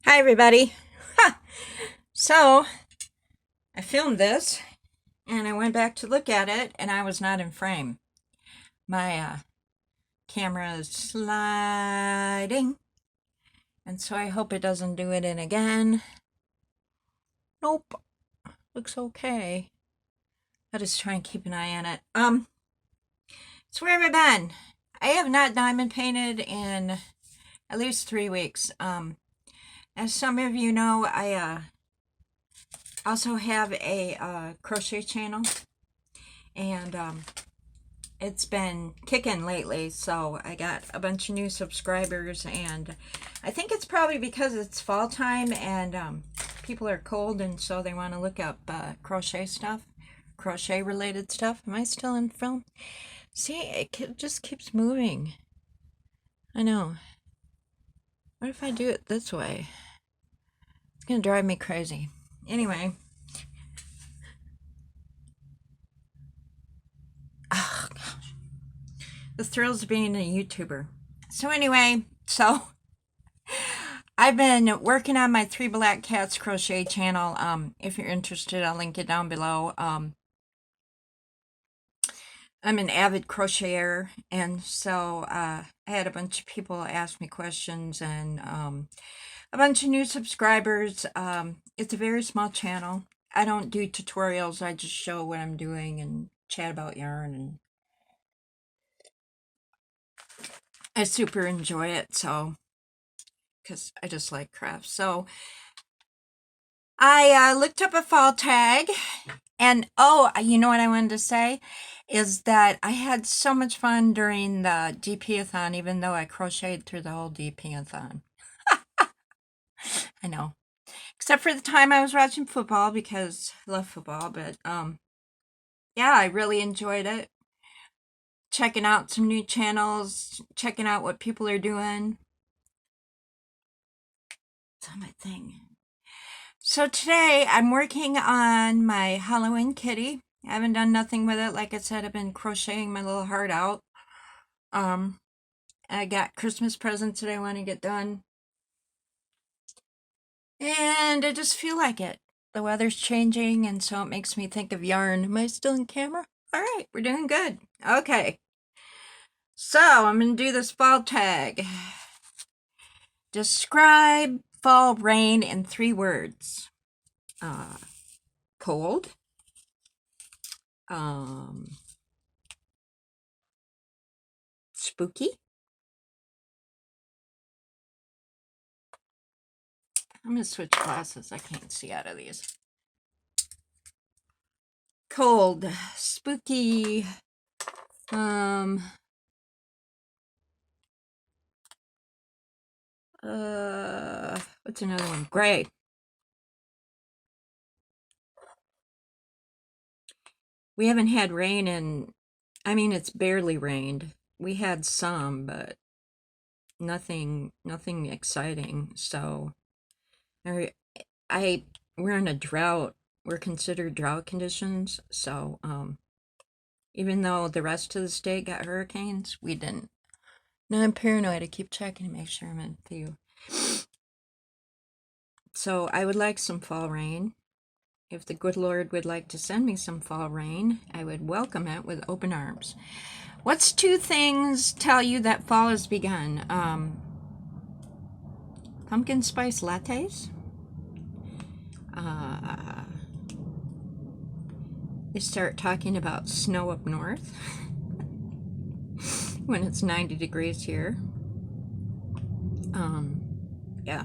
Hi, everybody. Ha! So, I filmed this and I went back to look at it and I was not in frame. My camera is sliding, and so I hope it doesn't do it in again. Nope, looks okay. I'll just try and keep an eye on it. So where have I been? I have not diamond painted in at least 3 weeks. As some of you know, I also have a crochet channel, and it's been kicking lately, so I got a bunch of new subscribers, and I think it's probably because it's fall time and people are cold, and so they want to look up crochet stuff, crochet related stuff. Am I still in film? See, it just keeps moving. I know. What if I do it this way? It's gonna drive me crazy. Anyway. Oh, gosh. The thrills of being a YouTuber. So anyway, I've been working on my Three Black Cats crochet channel. If you're interested, I'll link it down below. I'm an avid crocheter, and so I had a bunch of people ask me questions, and a bunch of new subscribers. It's a very small channel. I don't do tutorials. I just show what I'm doing and chat about yarn, and I super enjoy it. So, because I just like crafts. So I looked up a fall tag, and oh, you know what I wanted to say is that I had so much fun during the DP-a-thon, even though I crocheted through the whole DP-a-thon. I know, except for the time I was watching football because I love football. But yeah, I really enjoyed it. Checking out some new channels, checking out what people are doing. It's on my thing. So today I'm working on my Halloween kitty. I haven't done nothing with it. Like I said, I've been crocheting my little heart out. Um, I got Christmas presents that I want to get done. And I just feel like it. The weather's changing, and so it makes me think of yarn. Am I still in camera? All right, we're doing good. Okay. So I'm going to do this fall tag. Describe fall rain in 3 words. Uh, Cold. Um, Spooky. I'm going to switch glasses. I can't see out of these. Cold. Spooky. Um, what's another one? Gray. We haven't had rain I mean, it's barely rained. We had some, but nothing exciting. So, I, I we're in a drought. We're considered drought conditions. So, even though the rest of the state got hurricanes, we didn't. Now I'm paranoid. I keep checking to make sure I'm in view. So I would like some fall rain. If the good Lord would like to send me some fall rain, I would welcome it with open arms. What's 2 things tell you that fall has begun? Pumpkin spice lattes. Uh, they start talking about snow up north when it's 90 degrees here. Yeah,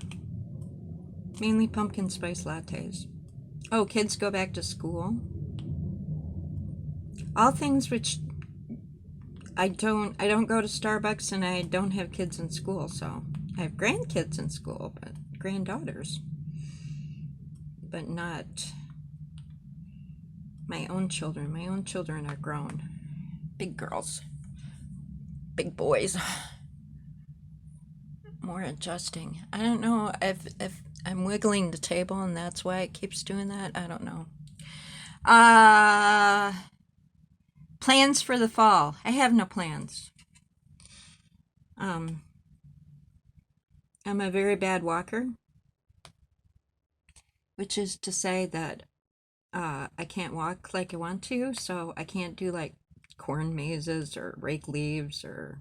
mainly pumpkin spice lattes. Oh, kids go back to school. All things which I don't go to Starbucks, and I don't have kids in school, so I have grandkids in school, but granddaughters, but not my own children. My own children are grown. Big girls. Big boys. More adjusting. I don't know if I'm wiggling the table and that's why it keeps doing that. I don't know. Uh Plans for the fall. I have no plans. I'm a very bad walker. which is to say that I can't walk like I want to, so I can't do like corn mazes or rake leaves, or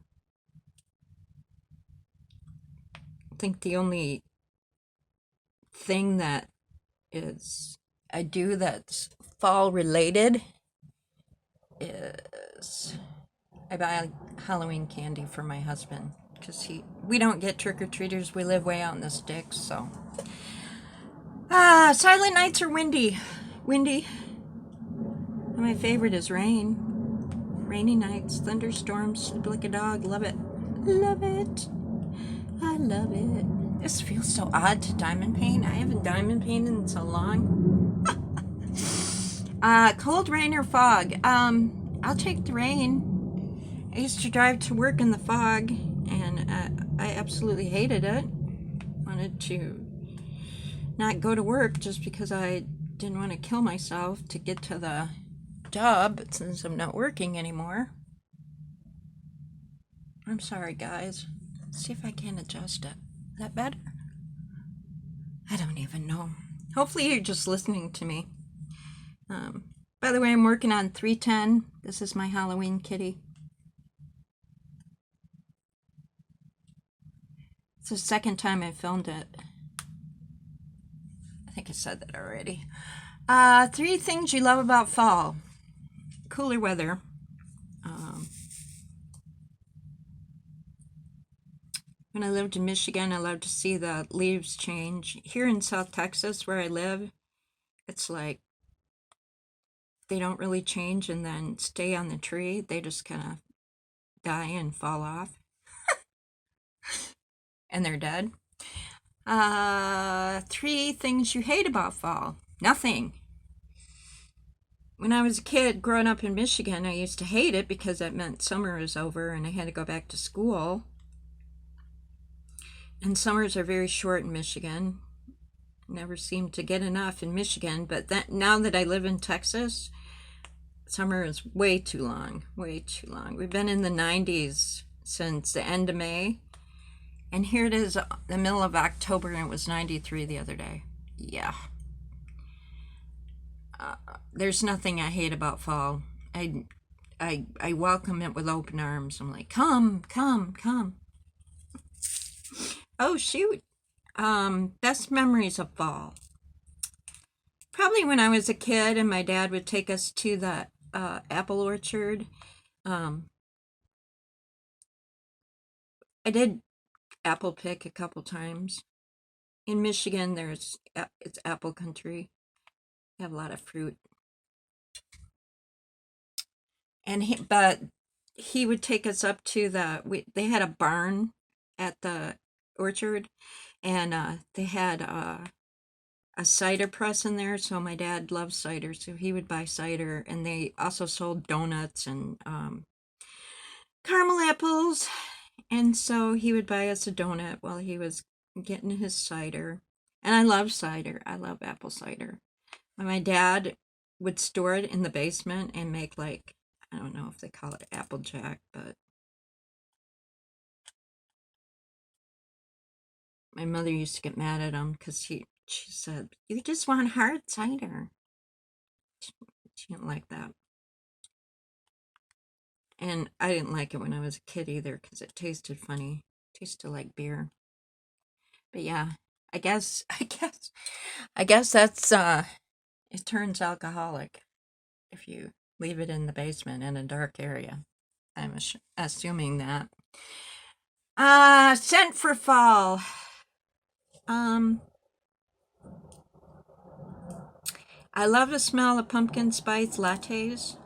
I think the only thing that is I do that's fall related is I buy Halloween candy for my husband because we don't get trick-or-treaters. We live way out in the sticks, so silent nights are windy. And my favorite is rain. Rainy nights, thunderstorms, sleep like a dog. Love it. Love it. I love it. This feels so odd to diamond paint. I haven't diamond painted in so long. Cold rain or fog? I'll take the rain. I used to drive to work in the fog, and I absolutely hated it. Wanted to not go to work just because I didn't want to kill myself to get to the job, but since I'm not working anymore. I'm sorry, guys. Let's see if I can adjust it. Is that better? I don't even know. Hopefully you're just listening to me. By the way, I'm working on 310. This is my Halloween kitty. It's the second time I filmed it. I think I said that already. 3 things you love about fall. Cooler weather. When I lived in Michigan, I loved to see the leaves change. Here in South Texas, where I live, it's like they don't really change and then stay on the tree. They just kind of die and fall off. And they're dead. 3 things you hate about fall. Nothing. When I was a kid growing up in Michigan, I used to hate it because that meant summer was over and I had to go back to school. And summers are very short in Michigan. Never seemed to get enough in Michigan, but now that I live in Texas, summer is way too long, way too long. We've been in the 90s since the end of May, and here it is the middle of October, and it was 93 the other day. Yeah. There's nothing I hate about fall. I welcome it with open arms. I'm like, come. Oh, shoot. Best memories of fall. Probably when I was a kid and my dad would take us to the apple orchard. I did apple pick a couple times. In Michigan, it's apple country. They have a lot of fruit. And he would take us up to they had a barn at the orchard, and they had a cider press in there, so my dad loves cider, so he would buy cider, and they also sold donuts and caramel apples, and so he would buy us a donut while he was getting his cider. And I love cider. I love apple cider. And my dad would store it in the basement and make, like, I don't know if they call it Applejack, but my mother used to get mad at him because she said, you just want hard cider. She didn't like that. And I didn't like it when I was a kid either because it tasted funny. It tasted like beer. But yeah, I guess that's it turns alcoholic if you leave it in the basement in a dark area. I'm assuming that. Scent for fall. I love the smell of pumpkin spice lattes.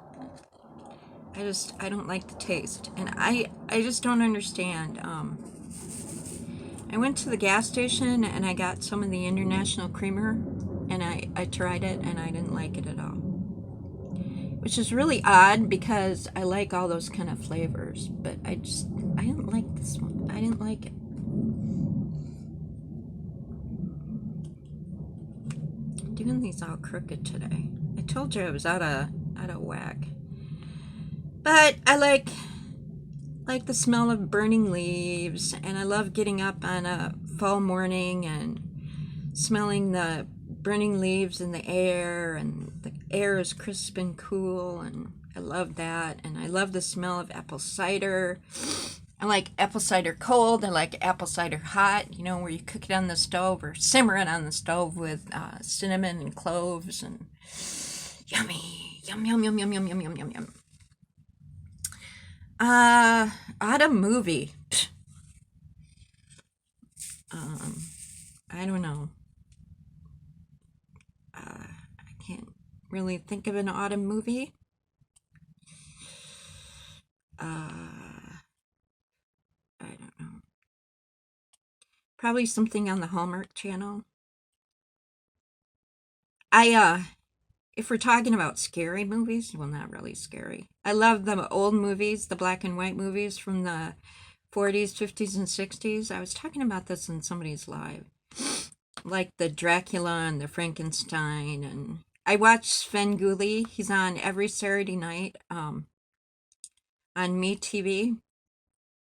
I don't like the taste, and I just don't understand. I went to the gas station and I got some of the International Creamer, and I tried it and I didn't like it at all. Which is really odd because I like all those kind of flavors, but I didn't like this one. I didn't like it. I'm doing these all crooked today. I told you I was out of whack. But I like the smell of burning leaves, and I love getting up on a fall morning and smelling the burning leaves in the air, and the air is crisp and cool, and I love that. And I love the smell of apple cider. I like apple cider cold. I like apple cider hot, you know, where you cook it on the stove or simmer it on the stove with cinnamon and cloves, and yummy. Yum, yum, yum, yum, yum, yum, yum, yum, yum. Autumn movie. I don't know. I can't really think of an autumn movie. I don't know. Probably something on the Hallmark Channel. If we're talking about scary movies, well, not really scary. I love the old movies, the black and white movies from the 40s, 50s, and 60s. I was talking about this in somebody's live. Like the Dracula and the Frankenstein. And I watch Sven Gulli. He's on every Saturday night on MeTV.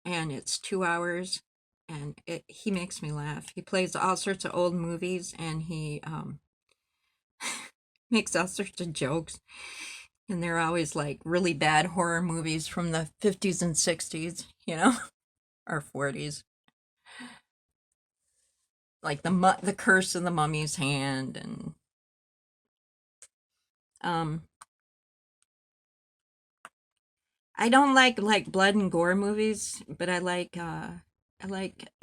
And it's 2 hours. And he makes me laugh. He plays all sorts of old movies, and he makes all sorts of jokes. And they're always like really bad horror movies from the 50s and 60s, you know, or 40s. Like the Curse of the Mummy's Hand, and I don't like blood and gore movies, but I like a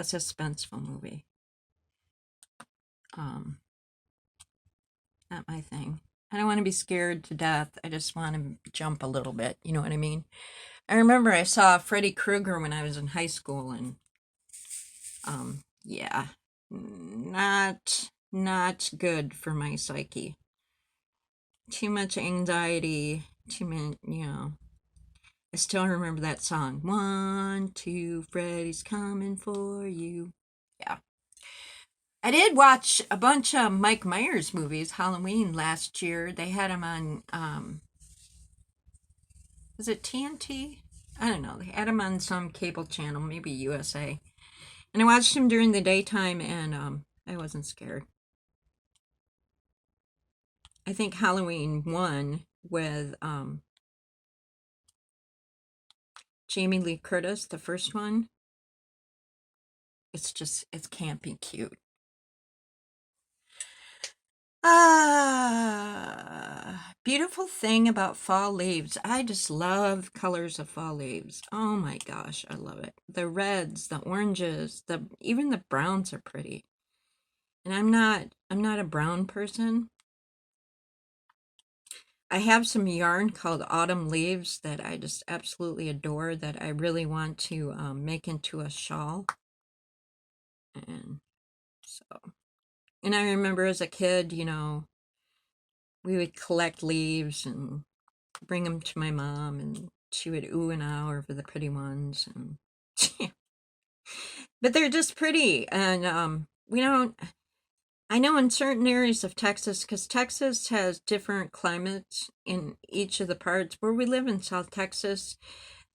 suspenseful movie. Not my thing. I don't want to be scared to death. I just want to jump a little bit. You know what I mean? I remember I saw Freddy Krueger when I was in high school, and yeah, not good for my psyche. Too much anxiety. Too many, you know. I still remember that song. 1, 2, Freddy's coming for you. Yeah. I did watch a bunch of Mike Myers movies, Halloween, last year. They had him on, was it TNT? I don't know. They had him on some cable channel, maybe USA. And I watched him during the daytime, and I wasn't scared. I think Halloween 1 with Jamie Lee Curtis, the first one. It can't be cute. Beautiful thing about fall leaves. I just love colors of fall leaves. Oh my gosh, I love it. The reds, the oranges, even the browns are pretty. And I'm not a brown person. I have some yarn called Autumn Leaves that I just absolutely adore, that I really want to make into a shawl. And so, and I remember as a kid, you know, we would collect leaves and bring them to my mom, and she would ooh and ah over the pretty ones. And but they're just pretty. And we don't, I know in certain areas of Texas, because Texas has different climates in each of the parts. Where we live in South Texas,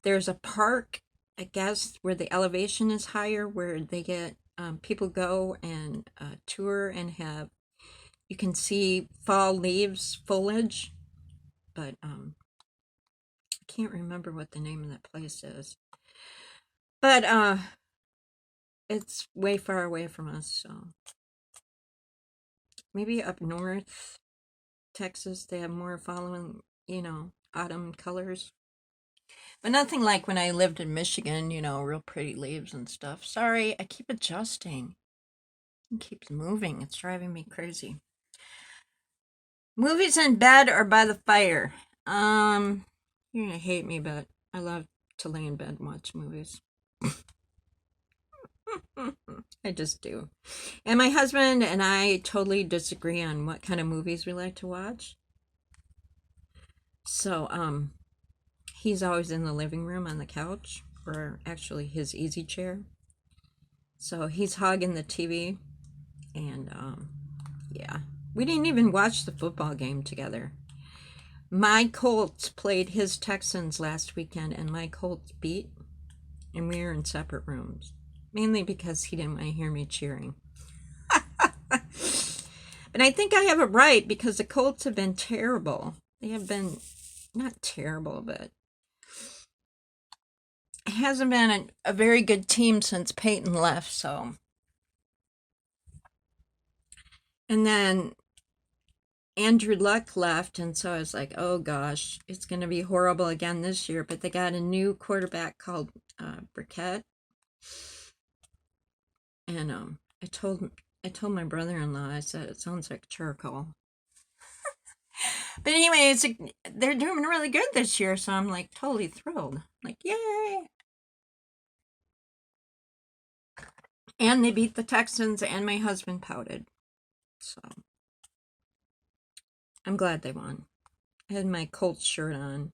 there's a park, I guess, where the elevation is higher, where they get people go and tour and you can see fall leaves, foliage, but I can't remember what the name of that place is. But it's way far away from us, so maybe up north Texas they have more following, you know, autumn colors. But nothing like when I lived in Michigan, you know, real pretty leaves and stuff. Sorry, I keep adjusting. It keeps moving. It's driving me crazy. Movies in bed or by the fire? You're gonna hate me, but I love to lay in bed and watch movies. I just do. And my husband and I totally disagree on what kind of movies we like to watch. So, he's always in the living room on the couch, or actually his easy chair. So he's hogging the TV, and yeah. We didn't even watch the football game together. My Colts played his Texans last weekend, and my Colts beat, and we were in separate rooms. Mainly because he didn't want to hear me cheering. And I think I have it right because the Colts have been terrible. They have been not terrible, but it hasn't been a very good team since Peyton left. So, and then Andrew Luck left, and so I was like, oh gosh, it's going to be horrible again this year. But they got a new quarterback called Burkett, and I told my brother-in-law, I said it sounds like charcoal. But anyway, they're doing really good this year, so I'm like totally thrilled. Like, yay! And they beat the Texans, and my husband pouted. So I'm glad they won. I had my Colts shirt on,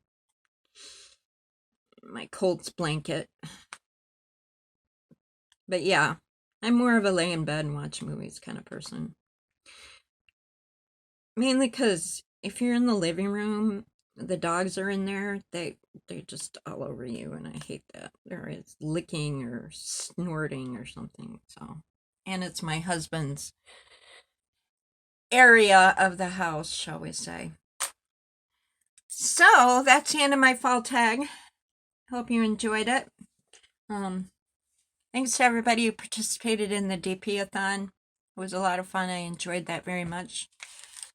my Colts blanket. But yeah, I'm more of a lay in bed and watch movies kind of person. Mainly because if you're in the living room, the dogs are in there, they're just all over you, and I hate that. They're licking or snorting or something. So, and it's my husband's area of the house, shall we say. So that's the end of my fall tag. Hope you enjoyed it. Thanks to everybody who participated in the DP-a-thon. It was a lot of fun. I enjoyed that very much.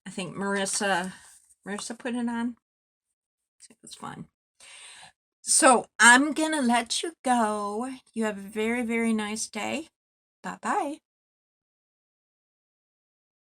I think Marissa put it on. It was fun. So I'm gonna let you go. You have a very, very nice day. Bye-bye.